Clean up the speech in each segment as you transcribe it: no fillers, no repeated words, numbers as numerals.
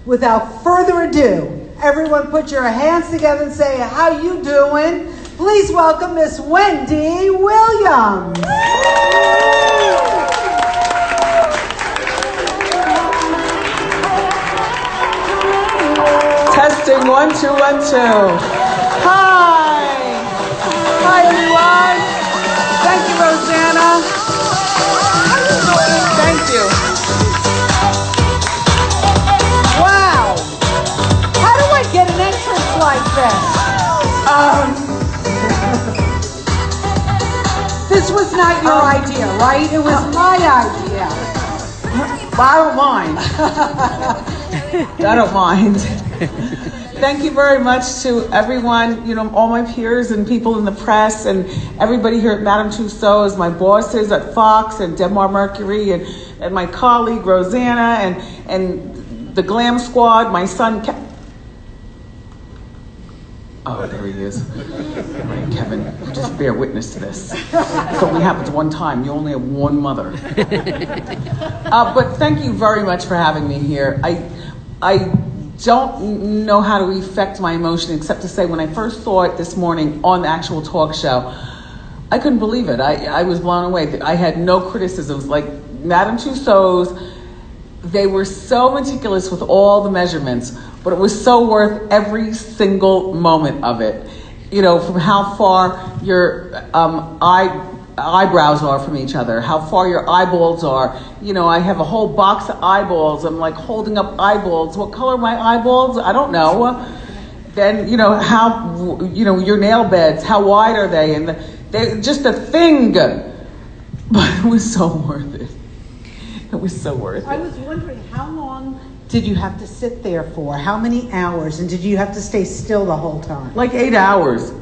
Without further ado, everyone put your hands together and say, how you doing? Please welcome Miss Wendy Williams. Testing 1 2 1 2. Hi. Hi everyone. Thank you, Rosanna. Thank you. Wow. How do I get an entrance like this? This was not your idea, right? It was my idea. I don't mind. I don't mind. Thank you very much to everyone, all my peers and people in the press and everybody here at Madame Tussauds, my bosses at Fox and Denmark Mercury and my colleague Rosanna and the Glam Squad, my son Oh, there he is. Right, Kevin, just bear witness to this. This only happens one time. You only have one mother. But thank you very much for having me here. I don't know how to effect my emotion except to say when I first saw it this morning on the actual talk show, I couldn't believe it. I was blown away. I had no criticisms. Like Madame Tussauds, they were so meticulous with all the measurements, but it was so worth every single moment of it. From how far your eyebrows are from each other, how far your eyeballs are. I have a whole box of eyeballs. I'm like holding up eyeballs. What color are my eyeballs? I don't know. Then, how, your nail beds, how wide are they? And they're just a thing. But it was so worth it. It was so worth it. I was wondering, how long did you have to sit there for? How many hours? And did you have to stay still the whole time? Like 8 hours.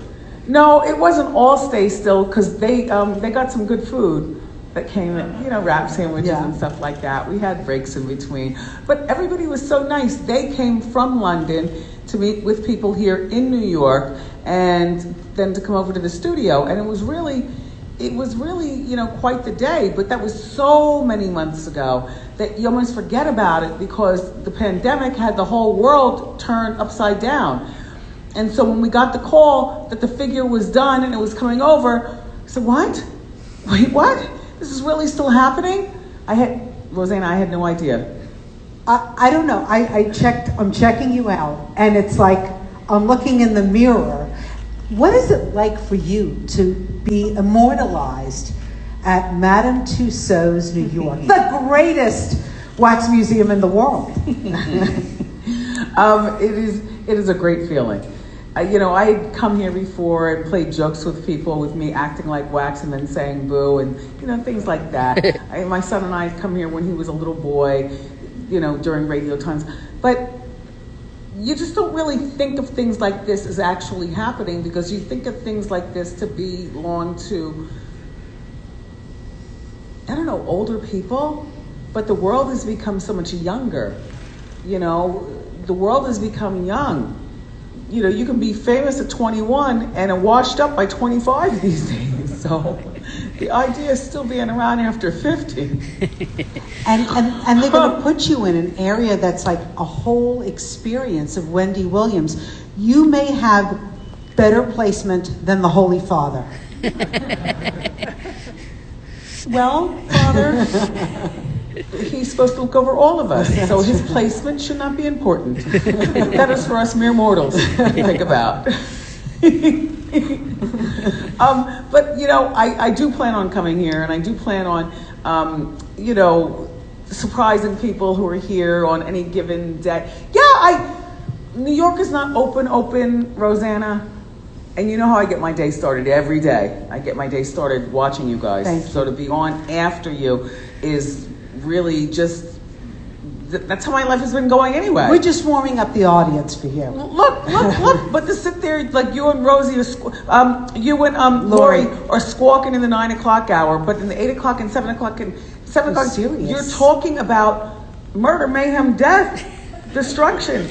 No, it wasn't all stay still because they got some good food that came in, wrap sandwiches and stuff like that. We had breaks in between. But everybody was so nice. They came from London to meet with people here in New York and then to come over to the studio. And it was really, quite the day. But that was so many months ago that you almost forget about it because the pandemic had the whole world turned upside down. And so when we got the call that the figure was done and it was coming over, I said, what? Wait, what? This is really still happening? Rosanna, I had no idea. I don't know. I'm checking you out, and it's like I'm looking in the mirror. What is it like for you to be immortalized at Madame Tussauds, New York, the greatest wax museum in the world? It is a great feeling. I had come here before and played jokes with people with me acting like wax and then saying boo and things like that. My son and I had come here when he was a little boy, during radio times. But you just don't really think of things like this as actually happening because you think of things like this to belong to, I don't know, older people. But the world has become so much younger. The world has become young. You can be famous at 21 and washed up by 25 these days. So the idea is still being around after 50. And they're going to put you in an area that's like a whole experience of Wendy Williams. You may have better placement than the Holy Father. Well, Father, he's supposed to look over all of us, so his placement should not be important. That is for us mere mortals to think about. But I do plan on coming here, and I do plan on, surprising people who are here on any given day. New York is not open, Rosanna. And you know how I get my day started every day. I get my day started watching you guys. Thank you. So to be on after you is really just, that's how my life has been going anyway. We're just warming up the audience for you. Look. But to sit there like you and Rosie, you and Lori are squawking in the 9 o'clock hour, but in the 8 o'clock and 7 o'clock serious. You're talking about murder, mayhem, death, destruction.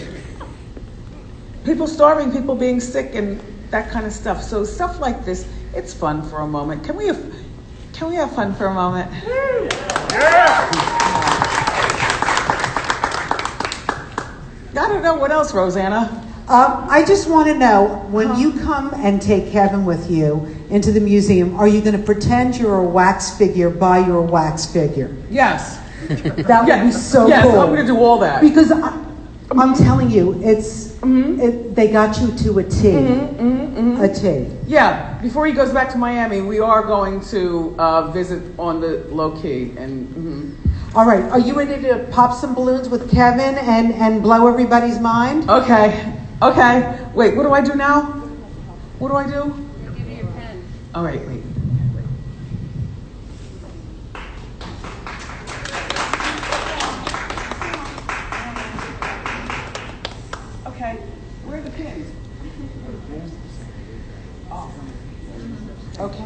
People starving, people being sick, and that kind of stuff. So stuff like this, it's fun for a moment. Can we have fun for a moment? Yeah. Gotta know what else, Rosanna. I just want to know, when you come and take Kevin with you into the museum, are you going to pretend you're a wax figure by your wax figure? Yes. That would be so yes, cool. I'm going to do all that. Because I'm telling you, they got you to a T. A T. Yeah, before he goes back to Miami, we are going to visit on the low key. And All right, are you ready to pop some balloons with Kevin and blow everybody's mind? Okay. Wait, what do I do now? What do I do? I'll give you your pen. All right, wait. Okay, where are the pins? Oh. Okay.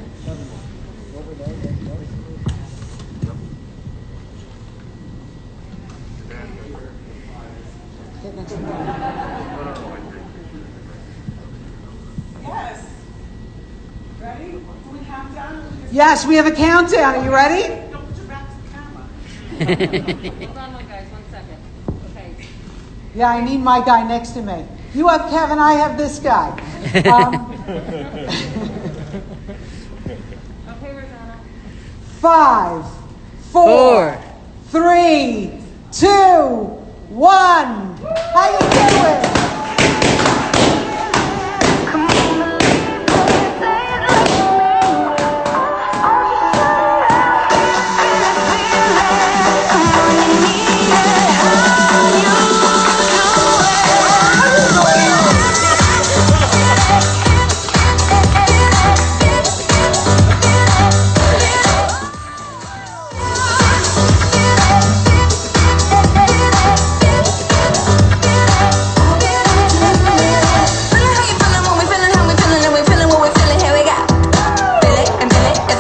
Yes. Ready? Do we count down? Yes, we have a countdown. Are you ready? Don't put your back to the camera. Hold on, guys, 1 second. Okay. Yeah, I need my guy next to me. You have Kevin, I have this guy. Okay, Rosanna. 5, 4, 3, 2,